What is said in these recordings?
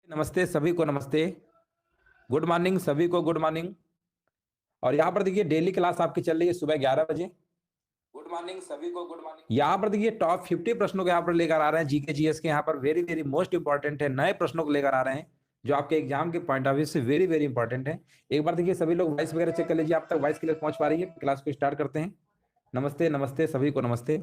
नमस्ते सभी को नमस्ते। गुड मॉर्निंग सभी को गुड मॉर्निंग। और यहाँ पर देखिए डेली क्लास आपकी चल रही है सुबह 11 बजे। गुड मॉर्निंग सभी को गुड मॉर्निंग। यहाँ पर देखिए टॉप 50 प्रश्नों को यहाँ पर लेकर आ रहे हैं, जीके जीएस के। यहाँ पर वेरी वेरी मोस्ट इंपॉर्टेंट है, नए प्रश्नों को लेकर आ रहे हैं जो आपके एग्जाम के पॉइंट ऑफ व्यू से वेरी वेरी इंपॉर्टेंट है। एक बार देखिए सभी लोग वॉइस वगैरह चेक कर लीजिए, आप तक वॉइस क्लियर पहुंच पा रही है। क्लास को स्टार्ट करते हैं। नमस्ते नमस्ते सभी को नमस्ते।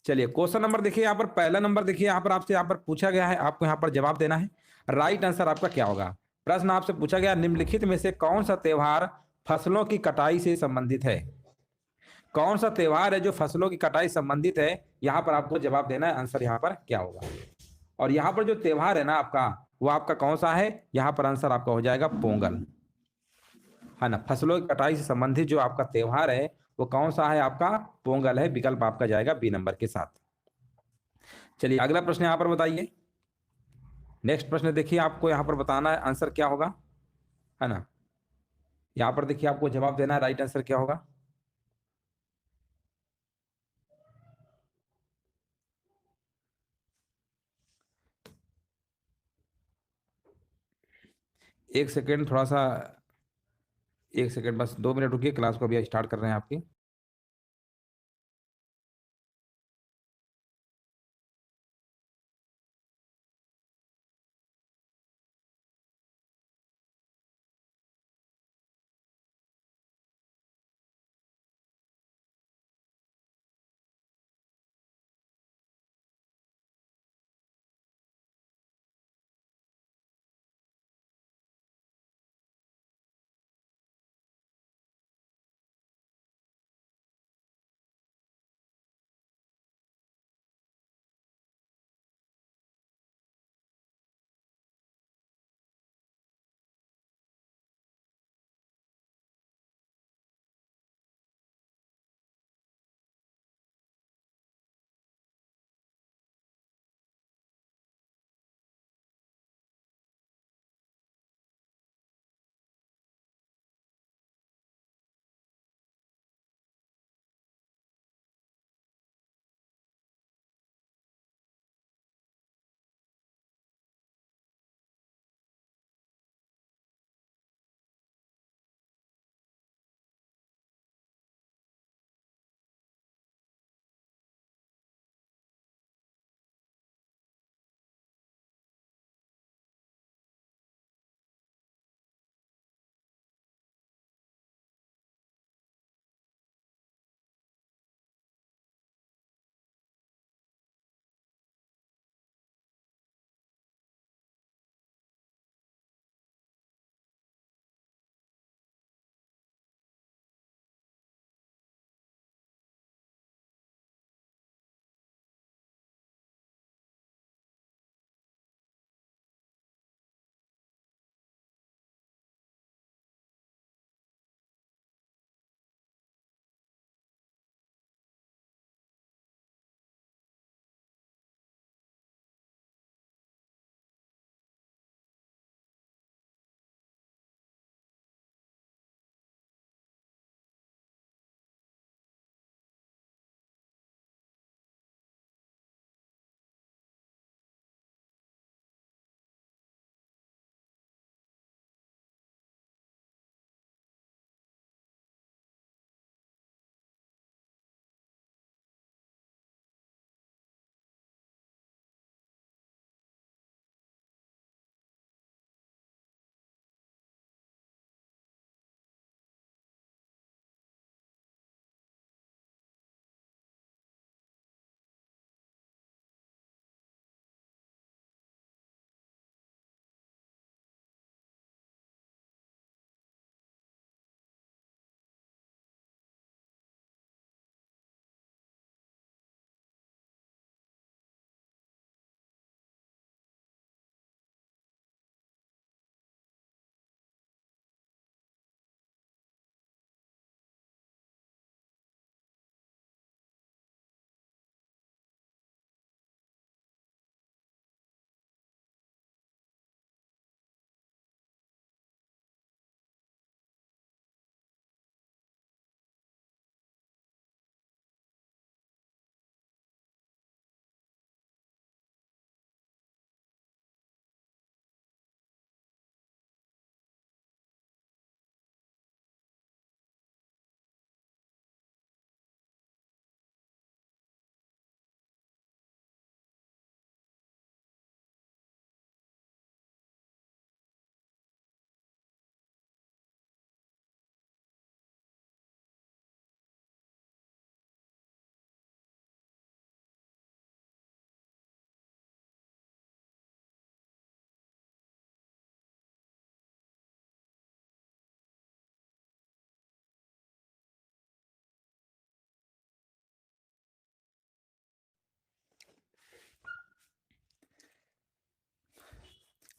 चलिए क्वेश्चन नंबर देखिए, यहाँ पर पहला नंबर देखिए, यहाँ पर आपसे यहाँ पर पूछा गया है, आपको यहाँ पर जवाब देना है। राइट आंसर आपका क्या होगा? प्रश्न आपसे पूछा गया, निम्नलिखित में से कौन सा त्योहार फसलों की कटाई से संबंधित है? कौन सा त्योहार है जो फसलों की कटाई संबंधित है? यहाँ पर आपको जवाब देना है, आंसर यहाँ पर क्या होगा। और यहाँ पर जो त्योहार है ना आपका, वो आपका कौन सा है? यहाँ पर आंसर आपका हो जाएगा पोंगल, है ना। फसलों की कटाई से संबंधित जो आपका त्योहार है वो कौन सा है? आपका पोंगल है। विकल्प आपका जाएगा बी नंबर के साथ। चलिए अगला प्रश्न यहाँ पर बताइए। नेक्स्ट प्रश्न देखिए, आपको यहाँ पर बताना है आंसर क्या होगा, है ना। यहाँ पर देखिए आपको जवाब देना है, राइट आंसर क्या होगा। एक सेकेंड, थोड़ा सा एक सेकेंड, बस 2 मिनट रुकिए, क्लास को अभी स्टार्ट कर रहे हैं आपकी।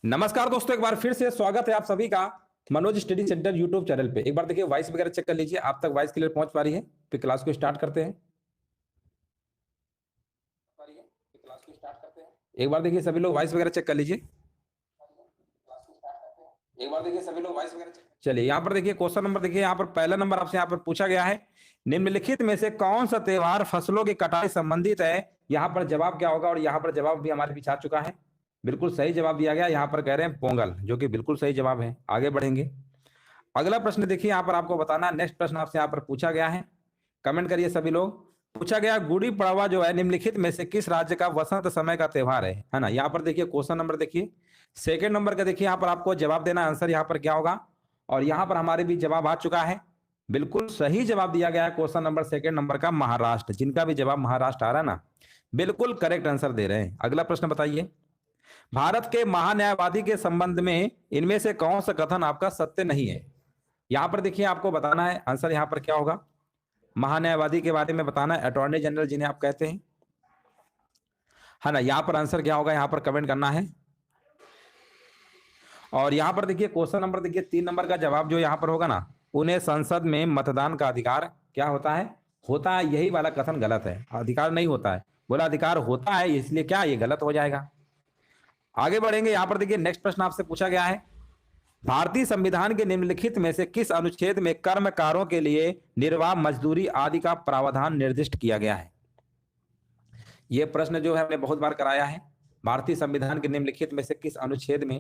नमस्कार दोस्तों, एक बार फिर से स्वागत है आप सभी का Manoj study centre YouTube channel पे। एक बार देखिए वॉइस वगैरह चेक कर लीजिए, आप तक वॉइस क्लियर पहुंच पा रही है? फिर क्लास को स्टार्ट करते हैं। एक बार देखिए सभी लोग वॉइस वगैरह चेक कर लीजिए। एक बार देखिए सभी लोग वॉइस वगैरह चेक। चलिए यहाँ पर देखिए क्वेश्चन नंबर, देखिए यहाँ पर पहला नंबर आपसे यहाँ पर पूछा गया है, निम्नलिखित में से कौन सा त्योहार फसलों की कटाई संबंधित है? यहाँ पर जवाब क्या होगा? और यहाँ पर जवाब भी हमारे पीछे आ चुका है, बिल्कुल सही जवाब दिया गया। यहाँ पर कह रहे हैं पोंगल, जो कि बिल्कुल सही जवाब है। आगे बढ़ेंगे, अगला प्रश्न देखिए यहाँ पर आपको बताना है। नेक्स्ट प्रश्न आपसे यहाँ पर पूछा गया है, कमेंट करिए सभी लोग। पूछा गया गुड़ी पड़वा जो है निम्नलिखित में से किस राज्य का वसंत समय का त्योहार है ना? यहाँ पर देखिए क्वेश्चन नंबर देखिए सेकंड नंबर का, देखिए यहाँ पर आपको जवाब देना, आंसर यहाँ पर क्या होगा? और यहाँ पर हमारे भी जवाब आ चुका है, बिल्कुल सही जवाब दिया गया है क्वेश्चन नंबर सेकंड नंबर का, महाराष्ट्र। जिनका भी जवाब महाराष्ट्र आ रहा है ना, बिल्कुल करेक्ट आंसर दे रहे हैं। अगला प्रश्न बताइए, भारत के महान्यायवादी के संबंध में इनमें से कौन सा कथन आपका सत्य नहीं है? यहां पर देखिए आपको बताना है, आंसर यहां पर क्या होगा? महान्यायवादी के बारे में बताना है, अटॉर्नी जनरल जिन्हें आप कहते हैं, है ना? यहां पर आंसर क्या होगा, यहां पर कमेंट करना है। और यहां पर देखिए क्वेश्चन नंबर देखिए 3 नंबर का जवाब जो यहां पर होगा ना, उन्हें संसद में मतदान का अधिकार क्या होता है? होता है। यही वाला कथन गलत है, अधिकार नहीं होता है, बोला अधिकार होता है, इसलिए क्या ये गलत हो जाएगा। आगे बढ़ेंगे, यहां पर देखिए नेक्स्ट प्रश्न आपसे पूछा गया है, भारतीय संविधान के निम्नलिखित में से किस अनुच्छेद में कर्मकारों के लिए निर्वाह मजदूरी आदि का प्रावधान निर्दिष्ट किया गया है? यह प्रश्न जो है हमने बहुत बार कराया है। भारतीय संविधान के निम्नलिखित में से किस अनुच्छेद में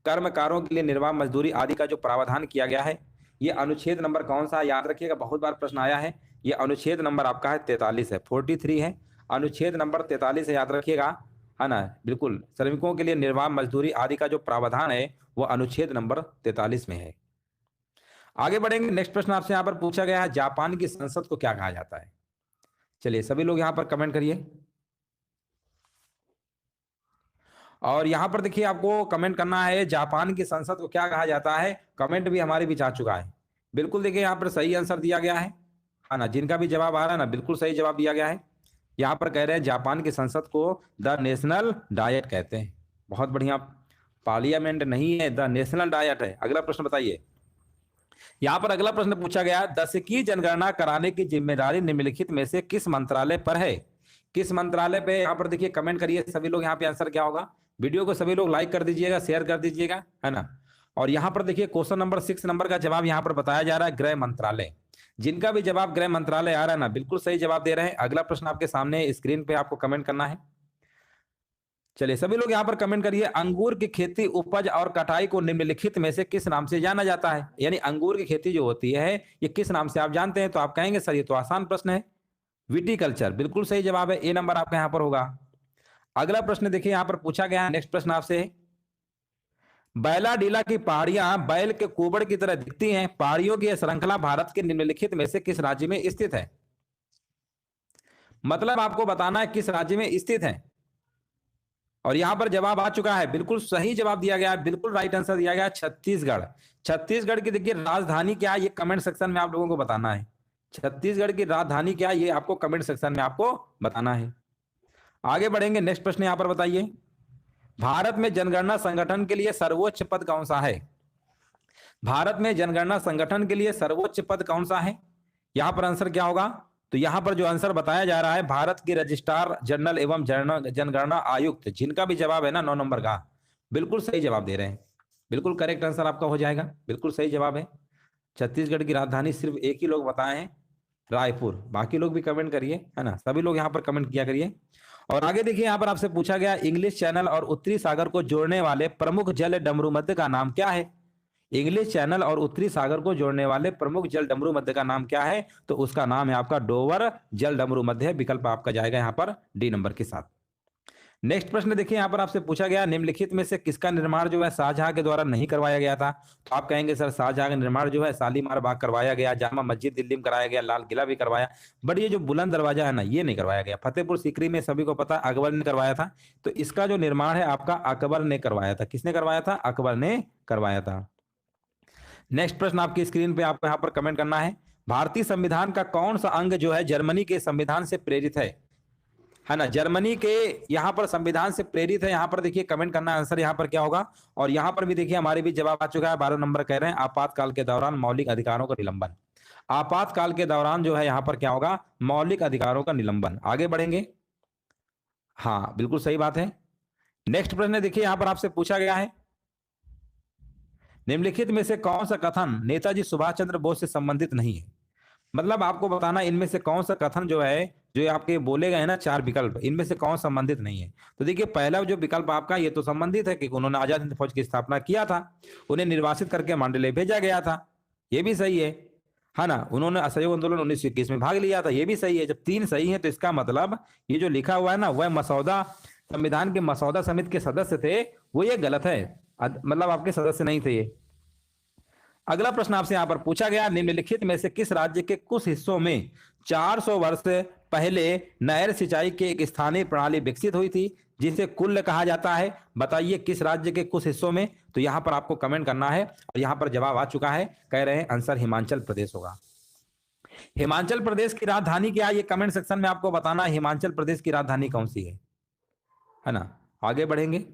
कर्मकारों के लिए निर्वाह मजदूरी आदि का जो प्रावधान किया गया है, यह अनुच्छेद नंबर कौन सा है? याद रखिएगा, बहुत बार प्रश्न आया है। यह अनुच्छेद नंबर आपका है 43 है, 43 है, अनुच्छेद नंबर 43 है, याद रखिएगा, है ना? बिल्कुल, श्रमिकों के लिए निर्वाह मजदूरी आदि का जो प्रावधान है वो अनुच्छेद नंबर 43 में है। आगे बढ़ेंगे, नेक्स्ट प्रश्न आपसे यहाँ पर पूछा गया है, जापान की संसद को क्या कहा जाता है? चलिए सभी लोग यहाँ पर कमेंट करिए। और यहाँ पर देखिए आपको कमेंट करना है, जापान की संसद को क्या कहा जाता है? कमेंट भी हमारे बीच आ चुका है, बिल्कुल देखिए यहाँ पर सही आंसर दिया गया है ना? जिनका भी जवाब आ रहा है ना, बिल्कुल सही जवाब दिया गया है। यहाँ पर कह रहे हैं जापान की संसद को द नेशनल डायट कहते हैं। बहुत बढ़िया, पार्लियामेंट नहीं है, द नेशनल डायट है। अगला प्रश्न बताइए, यहाँ पर अगला प्रश्न पूछा गया, दशकीय जनगणना कराने की जिम्मेदारी निम्नलिखित में से किस मंत्रालय पर है? किस मंत्रालय पे? यहाँ पर देखिए कमेंट करिए सभी लोग, यहाँ पे आंसर क्या होगा? वीडियो को सभी लोग लाइक कर दीजिएगा, शेयर कर दीजिएगा, है ना? और यहाँ पर देखिए क्वेश्चन नंबर 6 नंबर का जवाब यहाँ पर बताया जा रहा है गृह मंत्रालय। जिनका भी जवाब गृह मंत्रालय आ रहा है ना, बिल्कुल सही जवाब दे रहे हैं। अगला प्रश्न आपके सामने स्क्रीन पे आपको कमेंट करना है। चलिए सभी लोग यहाँ पर कमेंट करिए, अंगूर की खेती, उपज और कटाई को निम्नलिखित में से किस नाम से जाना जाता है? यानी अंगूर की खेती जो होती है ये किस नाम से आप जानते हैं? तो आप कहेंगे सर ये तो आसान प्रश्न है, विटिकल्चर। बिल्कुल सही जवाब है, ए नंबर आपका यहाँ पर होगा। अगला प्रश्न देखिए यहाँ पर पूछा गया है, नेक्स्ट प्रश्न आपसे, बैलाडीला की पहाड़ियां बैल के कुबड़ की तरह दिखती हैं, पहाड़ियों की यह श्रृंखला भारत के निम्नलिखित में से किस राज्य में स्थित है? मतलब आपको बताना है किस राज्य में स्थित है। और यहां पर जवाब आ चुका है, बिल्कुल सही जवाब दिया गया है, बिल्कुल राइट आंसर दिया गया, छत्तीसगढ़। छत्तीसगढ़ की देखिए राजधानी क्या है, ये कमेंट सेक्शन में आप लोगों को बताना है। छत्तीसगढ़ की राजधानी क्या है, ये आपको कमेंट सेक्शन में आपको बताना है। आगे बढ़ेंगे, नेक्स्ट प्रश्न यहां पर बताइए, भारत में जनगणना संगठन के लिए सर्वोच्च पद कौन सा है? भारत में जनगणना संगठन के लिए सर्वोच्च पद कौन सा है? यहां पर आंसर क्या होगा? तो यहां पर जो आंसर बताया जा रहा है, भारत के रजिस्ट्रार जनरल एवं जनगणना आयुक्त। जिनका भी जवाब है ना 9 नंबर का, बिल्कुल सही जवाब दे रहे हैं, बिल्कुल करेक्ट आंसर आपका हो जाएगा, बिल्कुल सही जवाब है। छत्तीसगढ़ की राजधानी सिर्फ एक ही लोग बताए हैं, रायपुर। बाकी लोग भी कमेंट करिए, है ना? सभी लोग यहाँ पर कमेंट किया करिए। और आगे देखिए यहाँ पर आपसे पूछा गया, इंग्लिश चैनल और उत्तरी सागर को जोड़ने वाले प्रमुख जल डमरू मध्य का नाम क्या है? इंग्लिश चैनल और उत्तरी सागर को जोड़ने वाले प्रमुख जल डमरू मध्य का नाम क्या है? तो उसका नाम है आपका डोवर जल डमरू मध्य, विकल्प आपका जाएगा यहाँ पर डी नंबर के साथ। नेक्स्ट प्रश्न देखिए यहाँ पर आपसे पूछा गया, निम्नलिखित में से किसका निर्माण जो है शाहजहां के द्वारा नहीं करवाया गया था? तो आप कहेंगे सर शाहजहां का निर्माण जो है शालीमार बाग करवाया गया, जामा मस्जिद दिल्ली में कराया गया, लाल किला भी करवाया, बट ये जो बुलंद दरवाजा है ना ये नहीं करवाया गया। फतेहपुर सीकरी में सभी को पता अकबर ने करवाया था, तो इसका जो निर्माण है आपका अकबर ने करवाया था। किसने करवाया था? अकबर ने करवाया था। नेक्स्ट प्रश्न आपकी स्क्रीन पे आपको यहाँ पर कमेंट करना है, भारतीय संविधान का कौन सा अंग जो है जर्मनी के संविधान से प्रेरित है? है ना, जर्मनी के यहाँ पर संविधान से प्रेरित है। यहाँ पर देखिए कमेंट करना आंसर यहाँ पर क्या होगा। और यहाँ पर भी देखिए हमारे भी जवाब आ चुका है। 12 नंबर कह रहे हैं आपातकाल के दौरान मौलिक अधिकारों का निलंबन। आपातकाल के दौरान जो है यहाँ पर क्या होगा, मौलिक अधिकारों का निलंबन। आगे बढ़ेंगे। हाँ बिल्कुल सही बात है। नेक्स्ट प्रश्न देखिए यहाँ पर आपसे पूछा गया है, निम्नलिखित में से कौन सा कथन नेताजी सुभाष चंद्र बोस से संबंधित नहीं है। मतलब आपको बताना इनमें से कौन सा कथन जो है, जो आपके बोले गए ना 4 विकल्प, इनमें से कौन संबंधित नहीं है। तो देखिए पहला जो विकल्प आपका ये तो संबंधित है कि उन्होंने आजाद हिंद फौज की स्थापना किया था, उन्हें निर्वासित करके मांडले भेजा गया था, ये भी सही है ना। उन्होंने असहयोग आंदोलन 1921 में भाग लिया था, ये भी सही है। जब 3 सही है तो इसका मतलब ये जो लिखा हुआ है ना, वह मसौदा संविधान के मसौदा समिति के सदस्य थे, वो ये गलत है, मतलब आपके सदस्य नहीं थे ये। अगला प्रश्न आपसे यहां पर पूछा गया, निम्नलिखित में से किस राज्य के कुछ हिस्सों में 400 वर्ष पहले नहर सिंचाई की एक स्थानीय प्रणाली विकसित हुई थी जिसे कुल्ल कहा जाता है। बताइए किस राज्य के कुछ हिस्सों में। तो यहां पर आपको कमेंट करना है और यहां पर जवाब आ चुका है, कह रहे हैं आंसर हिमाचल प्रदेश होगा। हिमाचल प्रदेश की राजधानी क्या है, ये कमेंट सेक्शन में आपको बताना है हिमाचल प्रदेश की राजधानी कौन सी है ना। आगे बढ़ेंगे।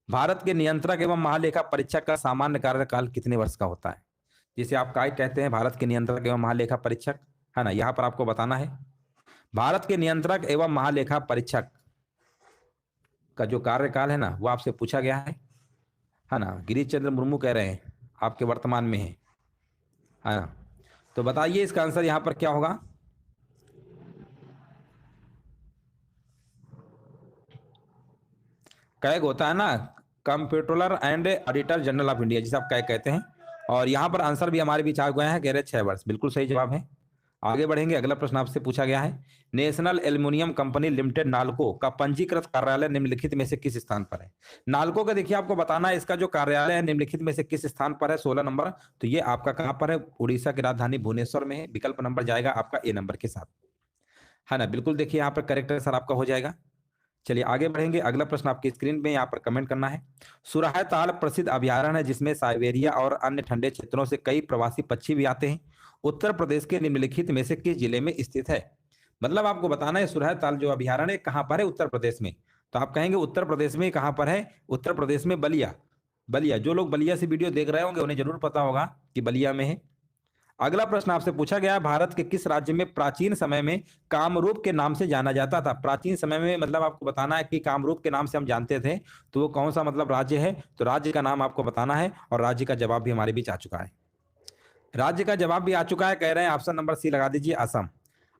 भारत के नियंत्रक एवं महालेखा परीक्षक का सामान्य कार्यकाल कितने वर्ष का होता है, जिसे आप काय कहते हैं, भारत के नियंत्रक एवं महालेखा परीक्षक, है ना। यहां पर आपको बताना है भारत के नियंत्रक एवं महालेखा परीक्षक का जो कार्यकाल है ना, वो आपसे पूछा गया है ना। गिरीश चंद्र मुर्मू कह रहे हैं आपके वर्तमान में है ना। तो बताइए इसका आंसर यहां पर क्या होगा। कैग होता है ना, comptroller and auditor general of India, जिसे आप कैग कहते हैं। और यहाँ पर आंसर भी हमारे बीच आ गया है, कह रहे 6 वर्ष, बिल्कुल सही जवाब है। आगे बढ़ेंगे। अगला प्रश्न आपसे पूछा गया है, national aluminium company limited NALCO का पंजीकृत कार्यालय निम्नलिखित में से किस स्थान पर है। नालको का देखिए आपको बताना है इसका जो कार्यालय है निम्नलिखित में से किस स्थान पर है, 16 नंबर। तो ये आपका कहां पर है, उड़ीसा की राजधानी भुवनेश्वर में है। विकल्प नंबर जाएगा आपका ए नंबर के साथ, है ना। बिल्कुल देखिए यहाँ पर करेक्ट आंसर आपका हो जाएगा। चलिए आगे बढ़ेंगे। अगला प्रश्न आपकी स्क्रीन पे यहाँ पर कमेंट करना है, सुराह ताल प्रसिद्ध अभयारण्य है जिसमें साइबेरिया और अन्य ठंडे क्षेत्रों से कई प्रवासी पक्षी भी आते हैं, उत्तर प्रदेश के निम्नलिखित में से किस जिले में स्थित है। मतलब आपको बताना है सुराह ताल जो अभयारण्य कहाँ पर है, उत्तर प्रदेश में। तो आप कहेंगे उत्तर प्रदेश में कहाँ पर है, उत्तर प्रदेश में बलिया। बलिया, जो लोग बलिया से वीडियो देख रहे होंगे उन्हें जरूर पता होगा कि बलिया में है। अगला प्रश्न आपसे पूछा गया है, भारत के किस राज्य में प्राचीन समय में कामरूप के नाम से जाना जाता था। प्राचीन समय में मतलब आपको बताना है कि कामरूप के नाम से हम जानते थे, तो वो कौन सा मतलब राज्य है। तो राज्य का नाम आपको बताना है और राज्य का जवाब भी हमारे बीच आ चुका है। राज्य का जवाब भी आ चुका है, कह रहे हैं ऑप्शन नंबर सी लगा दीजिए, असम।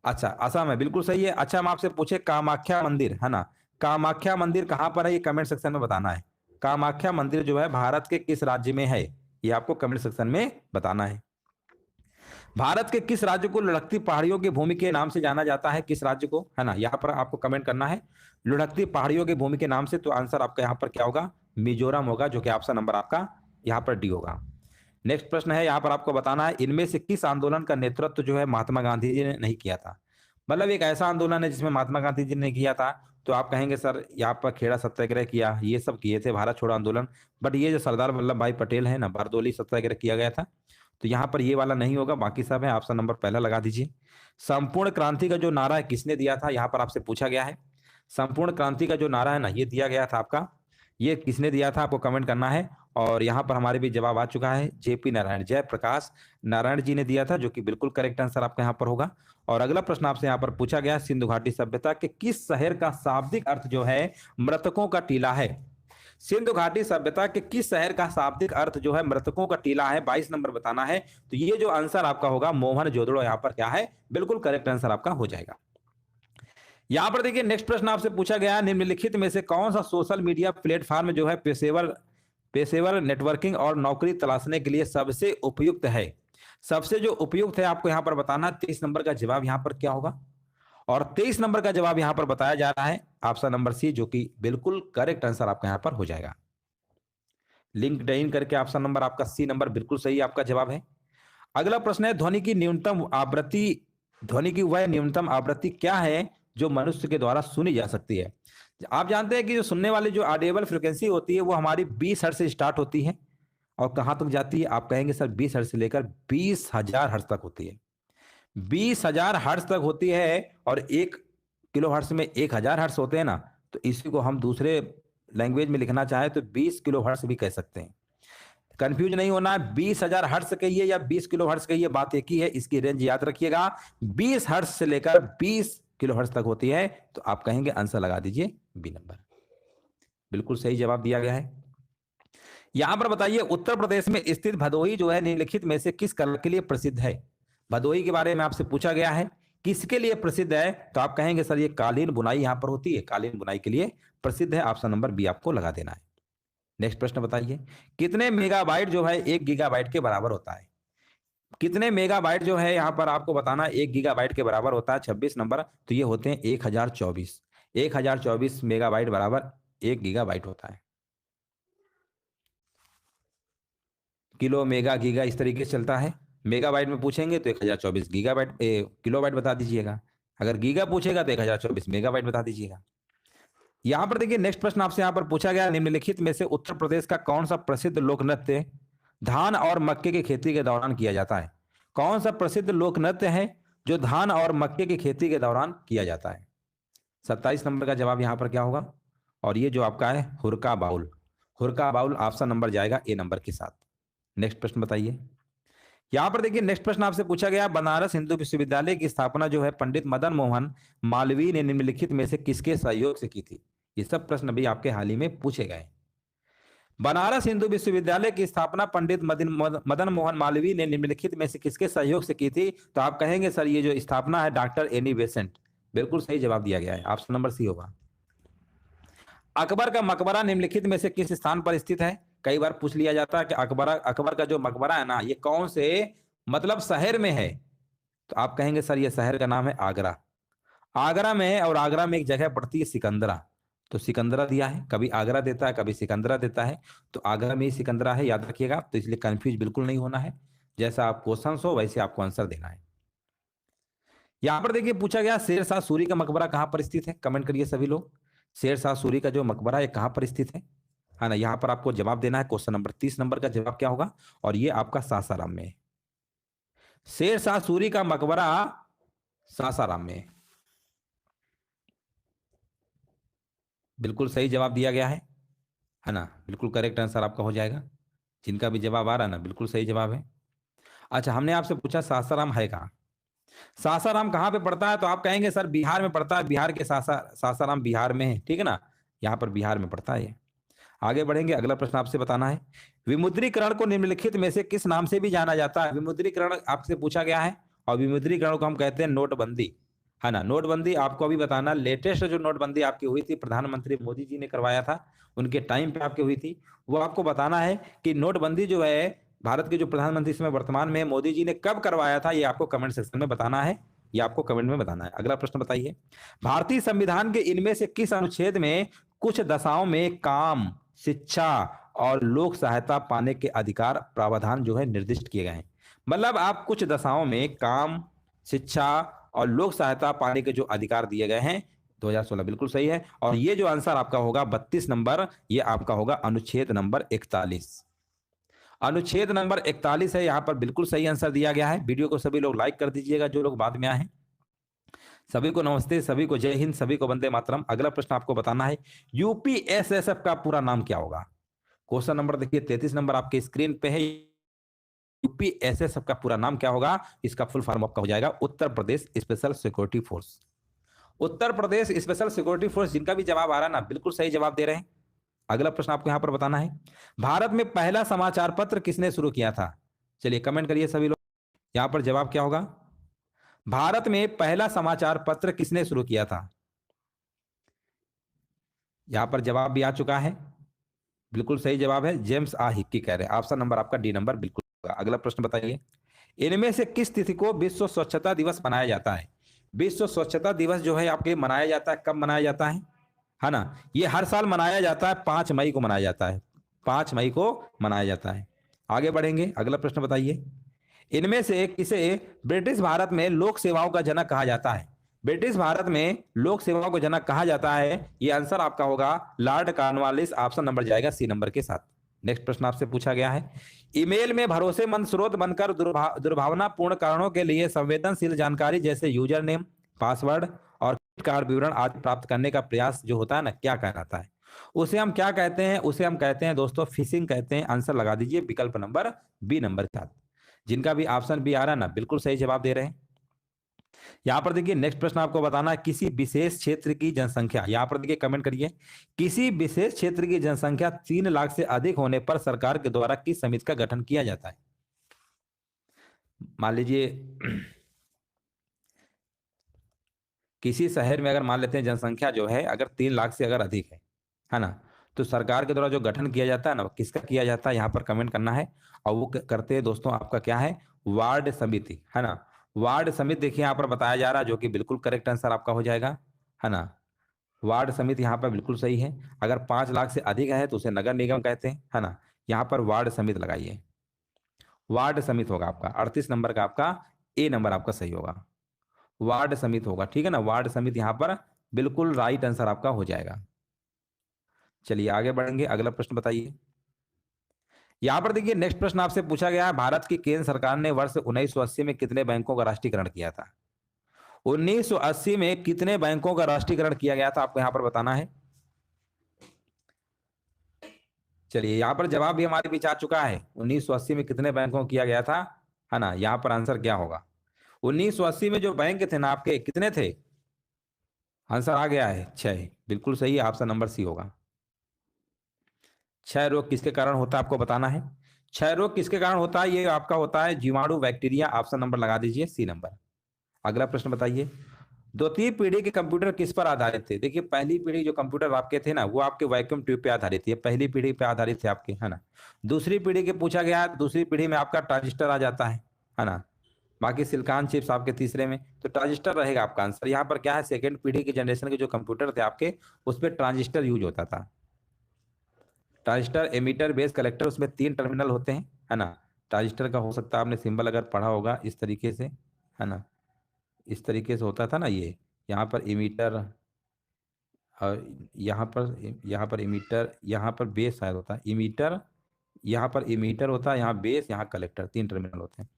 अच्छा असम है, बिल्कुल सही है। अच्छा हम आपसे पूछे कामाख्या मंदिर, है ना, कामाख्या मंदिर कहां पर है, ये कमेंट सेक्शन में बताना है। कामाख्या मंदिर जो है भारत के किस राज्य में है, ये आपको कमेंट सेक्शन में बताना है। भारत के किस राज्य को लुढ़कती पहाड़ियों की भूमि के नाम से जाना जाता है, किस राज्य को, है ना। यहाँ पर आपको कमेंट करना है लुढ़कती पहाड़ियों की भूमि के नाम से। तो आंसर आपका यहाँ पर क्या होगा, मिजोरम होगा, जो कि ऑप्शन नंबर आपका यहाँ पर डी होगा। नेक्स्ट प्रश्न है, यहाँ पर आपको बताना है इनमें से किस आंदोलन का नेतृत्व जो है महात्मा गांधी जी ने नहीं किया था। मतलब एक ऐसा आंदोलन है जिसमें महात्मा गांधी जी ने किया था। तो आप कहेंगे सर यहाँ पर खेड़ा सत्याग्रह किया, ये सब किए थे, भारत छोड़ो आंदोलन। बट ये जो सरदार वल्लभ भाई पटेल है ना, बारदोली सत्याग्रह किया गया था। तो यहाँ पर ये वाला नहीं होगा, बाकी सब है। ऑप्शन नंबर पहला लगा दीजिए। संपूर्ण क्रांति का जो नारा है किसने दिया था, यहाँ पर आपसे पूछा गया है। संपूर्ण क्रांति का जो नारा है ना, ये दिया गया था आपका, ये किसने दिया था आपको कमेंट करना है। और यहाँ पर हमारे भी जवाब आ चुका है, जेपी नारायण, जयप्रकाश नारायण जी ने दिया था, जो कि बिल्कुल करेक्ट आंसर आपका यहाँ पर होगा। और अगला प्रश्न आपसे यहाँ पर पूछा गया, सिंधु घाटी सभ्यता के किस शहर का शाब्दिक अर्थ जो है मृतकों का टीला है। सिंधु घाटी सभ्यता के किस शहर का शाब्दिक अर्थ जो है मृतकों का टीला है, 22 नंबर बताना है। तो ये जो आंसर आपका होगा मोहनजोदड़ो, यहाँ पर क्या है, बिल्कुल करेक्ट आंसर आपका हो जाएगा। यहां पर देखिए नेक्स्ट प्रश्न आपसे पूछा गया, निम्नलिखित में से कौन सा सोशल मीडिया प्लेटफॉर्म जो है पेशेवर नेटवर्किंग और नौकरी तलाशने के लिए सबसे उपयुक्त है। सबसे जो उपयुक्त है आपको यहां पर बताना। 23 नंबर का जवाब यहां पर क्या होगा, और 23 नंबर का जवाब यहां पर बताया जा रहा है ऑप्शन नंबर सी, जो कि बिल्कुल करेक्ट आंसर आपका यहां पर हो जाएगा। लिंक्डइन करके ऑप्शन नंबर आपका सी नंबर बिल्कुल सही आपका जवाब है। अगला प्रश्न है, ध्वनि की वह न्यूनतम आवृत्ति क्या है जो मनुष्य के द्वारा सुनी जा सकती है। आप जानते हैं कि जो सुनने वाली जो ऑडिएबल फ्रीक्वेंसी होती है वो हमारी 20 हर्ट्ज से स्टार्ट होती है और कहां तक जाती है, आप कहेंगे सर 20 हर्ट्ज से लेकर 20,000 हर्ट्ज तक होती है। 20,000 हर्ट्ज तक होती है और एक किलो हर्ट्ज में 1000 हर्ट्ज होते हैं ना, तो इसी को हम दूसरे लैंग्वेज में लिखना चाहे तो 20 किलो हर्ट्ज भी कह सकते हैं। कंफ्यूज नहीं होना है, 20,000 हर्ट्ज कहिए या 20 किलो हर्ट्ज कहिए, बात एक ही है। इसकी रेंज याद रखिएगा, 20 हर्ट्ज से लेकर 20 किलो हर्ट्ज तक होती है। तो आप कहेंगे आंसर लगा दीजिए बी नंबर। बिल्कुल सही जवाब दिया गया है। यहां पर बताइए, उत्तर प्रदेश में स्थित भदोही जो है निम्नलिखित में से किस कला के लिए प्रसिद्ध है? भदोही के बारे में आपसे पूछा गया है, किसके लिए प्रसिद्ध है? तो आप कहेंगे सर ये कालीन बुनाई यहां पर होती है, कालीन बुनाई के लिए प्रसिद्ध है। ऑप्शन नंबर बी आपको लगा देना है। नेक्स्ट प्रश्न बताइए, कितने मेगाबाइट जो है 1 गीगाबाइट के बराबर होता है? कितने मेगाबाइट जो है यहां पर आपको बताना, 1 गीगाबाइट के बराबर होता है 26 नंबर। तो ये होते हैं 1024। 1024 मेगाबाइट बराबर 1 गीगाबाइट होता है। किलो मेगा गीगा इस तरीके से चलता है। मेगाबाइट में पूछेंगे तो 1024 गीगाबाइट किलोबाइट बता दीजिएगा। अगर गीगा पूछेगा तो 1024 मेगाबाइट बता दीजिएगा। यहां पर देखिए, नेक्स्ट प्रश्न आपसे यहां पर पूछा गया, निम्नलिखित में से उत्तर प्रदेश का कौन सा प्रसिद्ध लोक नृत्य धान और मक्के की खेती के दौरान किया जाता है? कौन सा प्रसिद्ध लोक नृत्य है जो धान और मक्के की खेती के दौरान किया जाता है? 27 नंबर का जवाब यहां पर क्या होगा? और ये जो आपका है हुरका बाउल। हुरका बाउल ऑप्शन नंबर जाएगा ए नंबर के साथ। नेक्स्ट प्रश्न बताइए। यहां पर देखिए, नेक्स्ट प्रश्न आपसे पूछा गया, बनारस हिंदू विश्वविद्यालय की स्थापना जो है पंडित मदन मोहन मालवीय ने निम्नलिखित में से किसके सहयोग से की थी? ये सब प्रश्न भी आपके हाल ही में पूछे गए। बनारस हिंदू विश्वविद्यालय की स्थापना पंडित मदन मोहन मालवीय ने निम्नलिखित में से किसके सहयोग से की थी? तो आप कहेंगे सर ये जो स्थापना है डॉक्टर एनी बेसेंट। बिल्कुल सही जवाब दिया गया है, ऑप्शन नंबर सी होगा। अकबर का मकबरा निम्नलिखित में से किस स्थान पर स्थित है? कई बार पूछ लिया जाता है कि अकबर का जो मकबरा है ना, ये कौन से मतलब शहर में है? तो आप कहेंगे सर ये शहर का नाम है आगरा। आगरा में है, और आगरा में एक जगह पड़ती है सिकंदरा। तो सिकंदरा दिया है, कभी आगरा देता है कभी सिकंदरा देता है, तो आगरा में ही सिकंदरा है, याद रखिएगा। तो इसलिए कंफ्यूज बिल्कुल नहीं होना है, जैसा आप क्वेश्चन हो वैसे आपको आंसर देना है। यहां पर देखिए पूछा गया, शेरशाह सूरी का मकबरा कहां पर स्थित है? कमेंट करिए सभी लोग, शेरशाह सूरी का जो मकबरा है कहां पर स्थित है ना? यहां पर आपको जवाब देना है। क्वेश्चन नंबर 30 नंबर का जवाब क्या होगा? और ये आपका सासाराम में है। शेरशाह सूरी का मकबरा सासाराम में है। बिल्कुल सही जवाब दिया गया है ना? बिल्कुल करेक्ट आंसर आपका हो जाएगा। जिनका भी जवाब आ रहा है ना, बिल्कुल सही जवाब है। अच्छा, हमने आपसे पूछा सासाराम है कहाँ? सासाराम कहाँ पे पड़ता है? तो आप कहेंगे सर बिहार में पड़ता है, बिहार के सासाराम बिहार में है, ठीक है ना? यहाँ पर बिहार में पड़ता है। आगे बढ़ेंगे, अगला प्रश्न आपसे बताना है, विमुद्रीकरण को निम्नलिखित में से किस नाम से भी जाना जाता है? विमुद्रीकरण आपसे पूछा गया है, और विमुद्रीकरण को हम कहते हैं नोटबंदी, है ना? नोटबंदी आपको अभी बताना, लेटेस्ट जो नोटबंदी आपकी हुई थी प्रधानमंत्री मोदी जी ने करवाया था, उनके टाइम पे आपकी हुई थी, वो आपको बताना है कि नोटबंदी जो है भारत के जो प्रधानमंत्री इसमें वर्तमान में मोदी जी ने कब करवाया था, ये आपको कमेंट सेक्शन में बताना है। ये आपको कमेंट में बताना है। अगला प्रश्न बताइए, भारतीय संविधान के इनमें से किस अनुच्छेद में कुछ दशाओं में काम, शिक्षा और लोक सहायता पाने के अधिकार प्रावधान जो है निर्दिष्ट किए गए हैं? मतलब आप कुछ दशाओं में काम, शिक्षा और लोक सहायता पाने के जो अधिकार दिए गए हैं 2016, बिल्कुल सही है। और ये जो आंसर आपका होगा 32 नंबर, ये आपका होगा अनुच्छेद नंबर 41। अनुच्छेद नंबर 41 है, यहां पर बिल्कुल सही आंसर दिया गया है। वीडियो को सभी लोग लाइक कर दीजिएगा, जो लोग बाद में आए हैं। सभी को नमस्ते, सभी को जय हिंद, सभी को वंदे मातरम। अगला प्रश्न आपको बताना है, यूपीएसएसएफ का पूरा नाम क्या होगा? क्वेश्चन नंबर देखिए 33 नंबर आपके स्क्रीन पे है। यूपीएसएसएफ का पूरा नाम क्या होगा? इसका फुल फॉर्म आपका हो जाएगा Uttar Pradesh special security force. Uttar Pradesh special security force. जिनका भी जवाब आ रहा है ना, बिल्कुल सही जवाब दे रहे हैं। अगला प्रश्न आपको यहां पर बताना है, भारत में पहला समाचार पत्र किसने शुरू किया था? चलिए कमेंट करिए सभी लोग, यहां पर जवाब क्या होगा? भारत में पहला समाचार पत्र किसने शुरू किया था? यहां पर जवाब भी आ चुका है, बिल्कुल सही जवाब है जेम्स आ हिक्की कह रहे हैं। ऑप्शन नंबर आपका डी नंबर बिल्कुल होगा। अगला प्रश्न बताइए, इनमें से किस तिथि को विश्व स्वच्छता दिवस मनाया जाता है? विश्व स्वच्छता दिवस जो है आपके मनाया जाता है, कब मनाया जाता है ना? ये हर साल मनाया जाता है, 5 मई को मनाया जाता है, 5 मई को मनाया जाता है। आगे बढ़ेंगे, अगला प्रश्न बताइए, इनमें से किसे ब्रिटिश भारत में लोक सेवाओं का जनक कहा जाता है? ब्रिटिश भारत में लोक सेवाओं को जनक कहा जाता है, ये आंसर आपका होगा लॉर्ड कॉर्नवालिस। ऑप्शन नंबर जाएगा सी नंबर के साथ। नेक्स्ट प्रश्न आपसे पूछा गया है, ईमेल में भरोसेमंद स्रोत बनकर दुर्भावनापूर्ण कारणों के लिए संवेदनशील जानकारी जैसे यूजर नेम, पासवर्ड और कार्ड विवरण आदि प्राप्त करने का प्रयास जो होता है ना, क्या कहलाता है? उसे हम क्या कहते हैं? उसे हम कहते हैं दोस्तों फिशिंग कहते हैं। आंसर लगा दीजिए विकल्प नंबर बी नंबर के साथ। जिनका भी ऑप्शन बी आ रहा है ना, बिल्कुल सही जवाब दे रहे हैं। यहां पर देखिए नेक्स्ट प्रश्न आपको बताना है, किसी विशेष क्षेत्र की जनसंख्या, यहां पर देखिए कमेंट करिए, किसी विशेष क्षेत्र की जनसंख्या 3 लाख से अधिक होने पर सरकार के द्वारा किस समिति का गठन किया जाता है? मान लीजिए किसी शहर में अगर मान लेते हैं जनसंख्या जो है अगर 3 लाख से अगर अधिक है ना, तो सरकार के द्वारा जो गठन किया जाता है ना, किसका किया जाता है यहाँ पर कमेंट करना है। और वो करते हैं दोस्तों आपका क्या है, वार्ड समिति, है ना। वार्ड समिति देखिए यहाँ पर बताया जा रहा है, जो कि बिल्कुल करेक्ट आंसर आपका हो जाएगा, है ना। वार्ड समिति यहाँ पर बिल्कुल सही है। अगर 5 लाख से अधिक है तो उसे नगर निगम कहते हैं, है ना। यहाँ पर वार्ड समिति लगाइए, वार्ड समिति होगा आपका 38 नंबर का, आपका ए नंबर आपका सही होगा, वार्ड समिति होगा, ठीक है ना। वार्ड समिति यहाँ पर बिल्कुल राइट आंसर आपका हो जाएगा। चलिए आगे बढ़ेंगे, अगला प्रश्न बताइए। यहां पर देखिए नेक्स्ट प्रश्न आपसे पूछा गया है, भारत की केंद्र सरकार ने वर्ष 1980 में कितने बैंकों का राष्ट्रीयकरण किया था? 1980 में कितने बैंकों का राष्ट्रीयकरण किया गया था, आपको यहां पर बताना है। चलिए यहां पर जवाब भी हमारे बीच आ चुका है, 1980 में कितने बैंकों किया गया था, है ना। यहां पर आंसर क्या होगा? 1980 में जो बैंक थे ना आपके, कितने थे? आंसर आ गया है 6, बिल्कुल सही है, ऑप्शन नंबर सी होगा। क्षय रोग किसके कारण होता है आपको बताना है। क्षय रोग किसके कारण होता है? ये आपका होता है जीवाणु बैक्टीरिया, ऑप्शन नंबर लगा दीजिए सी नंबर। अगला प्रश्न बताइए, द्वितीय पीढ़ी के कंप्यूटर किस पर आधारित थे? देखिए पहली पीढ़ी जो कंप्यूटर आपके थे ना, वो आपके वैक्यूम ट्यूब पे आधारित थे, पहली पीढ़ी पे आधारित थे आपके, है ना। दूसरी पीढ़ी के पूछा गया, दूसरी पीढ़ी में आपका ट्रांजिस्टर आ जाता है ना। बाकी सिलिकॉन चिप्स आपके तीसरे में, तो ट्रांजिस्टर रहेगा आपका आंसर। यहाँ पर क्या है, सेकेंड पीढ़ी की जनरेशन के जो कंप्यूटर थे आपके, उस पर ट्रांजिस्टर यूज होता था। ट्रांजिस्टर, एमीटर, बेस, कलेक्टर, उसमें 3 टर्मिनल होते हैं, है ना। ट्रांजिस्टर का हो सकता है आपने सिंबल अगर पढ़ा होगा इस तरीके से, है ना, इस तरीके से होता था ना ये, यहाँ पर एमीटर और यहाँ पर एमीटर, यहाँ पर बेस शायद होता है, एमीटर, यहाँ पर एमीटर होता है, यहाँ बेस, यहाँ कलेक्टर, 3 टर्मिनल होते हैं।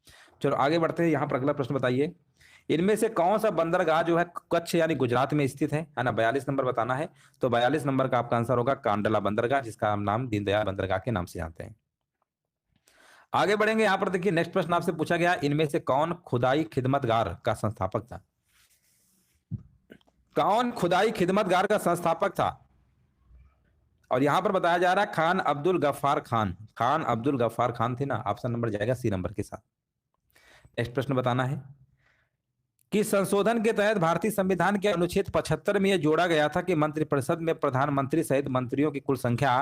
चलो आगे बढ़ते हैं, यहाँ पर अगला प्रश्न बताइए, इनमें से कौन सा बंदरगाह जो है कच्छ यानी गुजरात में स्थित है ना। 42 नंबर बताना है, तो 42 नंबर का आपका आंसर होगा कांडला बंदरगाह, जिसका हम नाम दीनदयाल बंदरगाह के नाम से जानते हैं। आगे बढ़ेंगे, यहां पर देखिए नेक्स्ट प्रश्न आपसे पूछा गया, इनमें से कौन खुदाई खिदमतगार का संस्थापक था? कौन खुदाई खिदमतगार का संस्थापक था? और यहां पर बताया जा रहा है खान अब्दुल गफ्फार खान, खान अब्दुल गफ्फार खान थे ना, ऑप्शन नंबर जाएगा सी नंबर के साथ। नेक्स्ट प्रश्न बताना है कि संशोधन के तहत भारतीय संविधान के अनुच्छेद 75 में यह जोड़ा गया था कि मंत्रिपरिषद में प्रधानमंत्री सहित मंत्रियों की कुल संख्या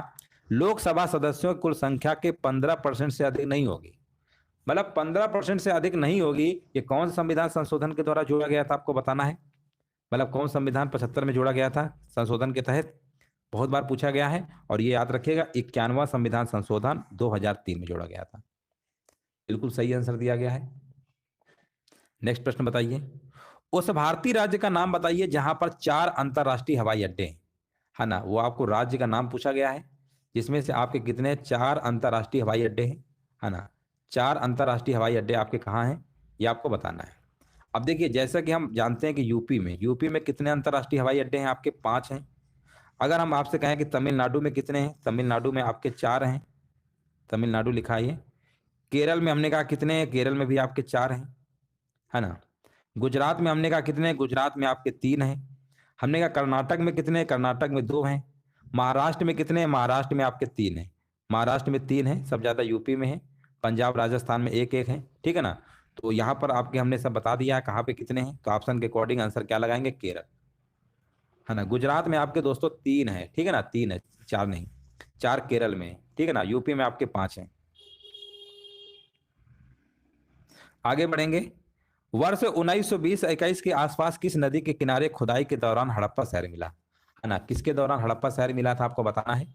लोकसभा सदस्यों की कुल संख्या के 15% से अधिक नहीं होगी। मतलब 15% से अधिक नहीं होगी। ये कौन सा संविधान संशोधन के द्वारा जोड़ा गया था आपको बताना है। मतलब कौन संविधान 75 में जोड़ा गया था संशोधन के तहत, बहुत बार पूछा गया है। और ये याद रखिएगा 51वां संविधान संशोधन 2003 में जोड़ा गया था। बिल्कुल सही आंसर दिया गया है। नेक्स्ट प्रश्न बताइए, उस भारतीय राज्य का नाम बताइए जहां पर 4 अंतरराष्ट्रीय हवाई अड्डे हैं, है ना। वो आपको राज्य का नाम पूछा गया है, जिसमें से आपके कितने 4 अंतरराष्ट्रीय हवाई अड्डे हैं, है ना। 4 अंतरराष्ट्रीय हवाई अड्डे आपके कहाँ हैं, ये आपको बताना है। अब देखिए जैसा कि हम जानते हैं कि यूपी में कितने अंतरराष्ट्रीय हवाई अड्डे हैं आपके, 5 हैं। अगर हम आपसे कहें कि तमिलनाडु में कितने हैं, तमिलनाडु में आपके 4 हैं, तमिलनाडु लिखा है। केरल में हमने कहा कितने हैं, केरल में भी आपके 4 हैं, है ना। गुजरात में हमने कहा कितने, गुजरात में आपके 3 हैं। हमने कहा कर्नाटक में कितने, कर्नाटक में 2 हैं। महाराष्ट्र में कितने, महाराष्ट्र में आपके 3 हैं, महाराष्ट्र में 3 हैं, सब ज्यादा यूपी में है। पंजाब राजस्थान में 1-1 है, ठीक है ना। तो यहाँ पर आपके हमने सब बता दिया है कहाँ पे कितने हैं, तो ऑप्शन के अकॉर्डिंग आंसर क्या लगाएंगे, केरल, है ना। गुजरात में आपके दोस्तों 3 है, ठीक है ना, 3 है, 4 नहीं, 4 केरल में, ठीक है ना। यूपी में आपके 5 हैं। आगे बढ़ेंगे, वर्ष 1920-21 के आसपास किस नदी के किनारे खुदाई के दौरान हड़प्पा शहर मिला, है ना। किसके दौरान हड़प्पा शहर मिला था आपको बताना है।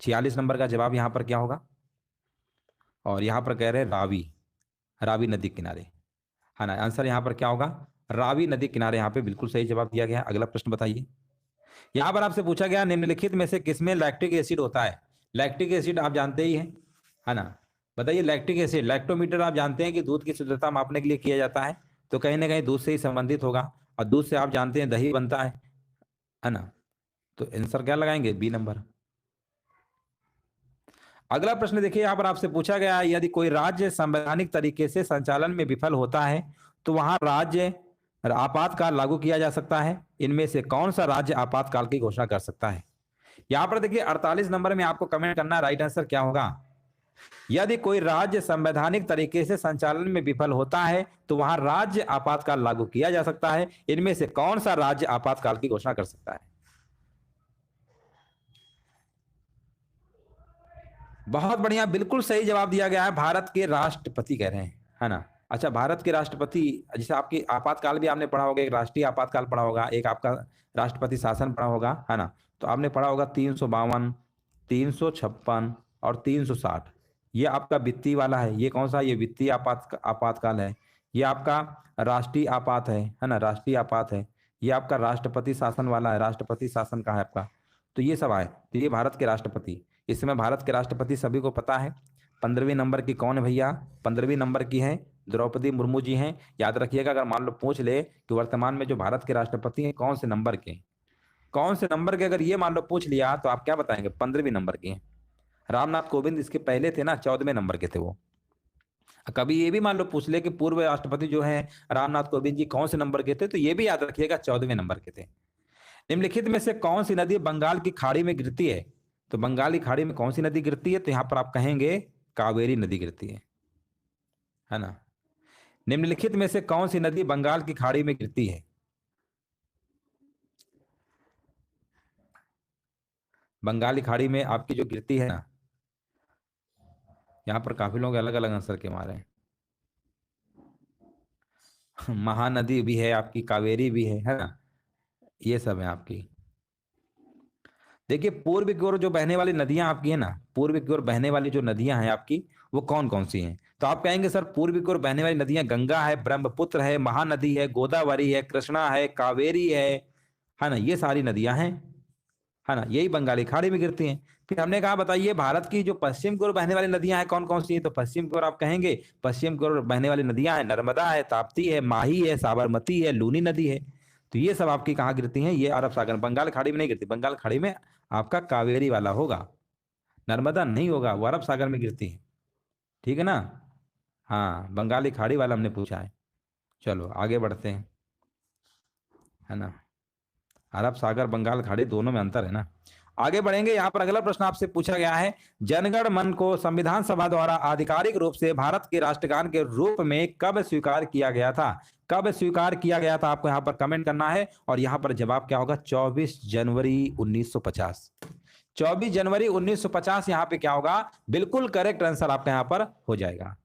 46 नंबर का जवाब यहाँ पर क्या होगा, और यहाँ पर कह रहे हैं रावी, रावी नदी किनारे, है ना। आंसर यहाँ पर क्या होगा, रावी नदी किनारे, यहाँ पे बिल्कुल सही जवाब दिया गया। अगला प्रश्न बताइए, यहाँ पर आपसे पूछा गया निम्नलिखित में से किसमें लैक्टिक एसिड होता है। लैक्टिक एसिड आप जानते ही हैं, है ना। बताइए लैक्टिक एसिड, लैक्टोमीटर आप जानते हैं कि दूध की शुद्धता मापने के लिए किया जाता है, तो कहीं ना कहीं दूध से ही संबंधित होगा। और दूध से आप जानते हैं दही बनता है ना। तो आंसर क्या लगाएंगे? B number. अगला प्रश्न देखिए, यहां पर आपसे पूछा गया है, यदि कोई राज्य संवैधानिक तरीके से संचालन में विफल होता है तो वहां राज्य आपातकाल लागू किया जा सकता है। इनमें से कौन सा राज्य आपातकाल की घोषणा कर सकता है? यहां पर देखिए 48 नंबर में आपको कमेंट करना है, राइट आंसर क्या होगा। यदि कोई राज्य संवैधानिक तरीके से संचालन में विफल होता है तो वहां राज्य आपातकाल लागू किया जा सकता है। इनमें से कौन सा राज्य आपातकाल की घोषणा कर सकता है? बहुत बढ़िया, बिल्कुल सही जवाब दिया गया है, भारत के राष्ट्रपति कह रहे हैं, है ना। अच्छा, भारत के राष्ट्रपति, जैसे आपकी आपातकाल भी आपने पढ़ा होगा, एक राष्ट्रीय आपातकाल पढ़ा होगा, एक आपका राष्ट्रपति शासन पढ़ा होगा, है ना। तो आपने पढ़ा होगा 352, 356 और 360। ये आपका वित्तीय वाला है। ये कौन सा? ये वित्तीय आपातकाल है। ये आपका राष्ट्रीय आपात है ना, राष्ट्रीय आपात है। ये आपका राष्ट्रपति शासन वाला है, राष्ट्रपति शासन का है आपका। तो ये सब आए, तो ये भारत के राष्ट्रपति। इस समय भारत के राष्ट्रपति सभी को पता है। 15वीं नंबर की कौन है भैया? 15वीं नंबर की है द्रौपदी मुर्मू जी हैं। याद रखिएगा, अगर मान लो पूछ ले कि वर्तमान में जो भारत के राष्ट्रपति हैं कौन से नंबर के, कौन से नंबर के, अगर ये मान लो पूछ लिया तो आप क्या बताएंगे? 15वीं नंबर की हैं। रामनाथ कोविंद इसके पहले थे ना, 14वें नंबर के थे वो। कभी ये भी मान लो पूछ ले कि पूर्व राष्ट्रपति जो है रामनाथ कोविंद जी कौन से नंबर के थे, तो ये भी याद रखिएगा 14वें नंबर के थे। निम्नलिखित में से कौन सी नदी बंगाल की खाड़ी में गिरती है? तो बंगाल की खाड़ी में कौन सी नदी गिरती है? तो यहां पर आप कहेंगे कावेरी नदी गिरती है ना। निम्नलिखित में से कौन सी नदी बंगाल की खाड़ी में गिरती है? बंगाल की खाड़ी में आपकी जो गिरती है ना, यहां पर काफी लोग अलग अलग आंसर के मारे हैं। महानदी भी है आपकी, कावेरी भी है ना। ये सब है आपकी। देखिए, पूर्व की ओर जो बहने वाली नदियां आपकी है ना, पूर्व की ओर बहने वाली जो नदियां हैं आपकी, वो कौन कौन सी हैं? तो आप कहेंगे सर पूर्व की ओर बहने वाली नदियां गंगा है, ब्रह्मपुत्र है, महानदी है, गोदावरी है, कृष्णा है, कावेरी है ना। ये सारी नदियां हैं, है ना, यही बंगाली खाड़ी में गिरती हैं। फिर हमने कहा बताइए भारत की जो पश्चिम की ओर बहने वाली नदियां हैं कौन कौन सी हैं? तो पश्चिम की ओर आप कहेंगे, पश्चिम की ओर बहने वाली नदियां हैं, नर्मदा है, ताप्ती है, माही है, साबरमती है, लूनी नदी है। तो ये सब आपकी कहाँ गिरती हैं? ये अरब सागर, बंगाल खाड़ी में नहीं गिरती। बंगाल खाड़ी में आपका कावेरी वाला होगा, नर्मदा नहीं होगा, वो अरब सागर में गिरती है। ठीक है ना। हाँ, बंगाली खाड़ी वाला हमने पूछा है। चलो आगे बढ़ते हैं, है ना। अरब सागर बंगाल खाड़ी दोनों में अंतर है ना। आगे बढ़ेंगे, यहाँ पर अगला प्रश्न आपसे पूछा गया है, जनगण मन को संविधान सभा द्वारा आधिकारिक रूप से भारत के राष्ट्रगान के रूप में कब स्वीकार किया गया था? कब स्वीकार किया गया था? आपको यहाँ पर कमेंट करना है, और यहाँ पर जवाब क्या होगा? 24 जनवरी 1950। 24 जनवरी 1950 यहाँ पे क्या होगा? बिल्कुल करेक्ट आंसर आपका यहाँ पर हो जाएगा।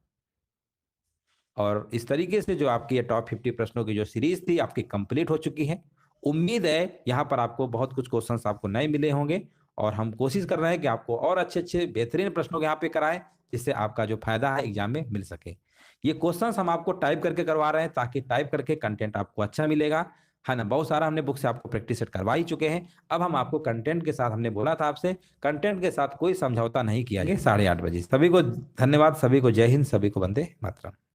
और इस तरीके से जो आपकी टॉप 50 प्रश्नों की जो सीरीज थी आपकी कंप्लीट हो चुकी है। उम्मीद है यहाँ पर आपको बहुत कुछ क्वेश्चंस आपको नए मिले होंगे, और हम कोशिश कर रहे हैं कि आपको और अच्छे अच्छे बेहतरीन प्रश्नों को यहाँ पे कराएं, जिससे आपका जो फायदा है एग्जाम में मिल सके। ये क्वेश्चंस हम आपको टाइप करके करवा रहे हैं, ताकि टाइप करके कंटेंट आपको अच्छा मिलेगा, है ना। बहुत सारा हमने बुक से आपको प्रैक्टिस सेट करवा ही चुके हैं। अब हम आपको कंटेंट के साथ, हमने बोला था आपसे कंटेंट के साथ कोई समझौता नहीं किया जाए। 8:30 बजे। सभी को धन्यवाद, सभी को जय हिंद, सभी को वंदे मातरम।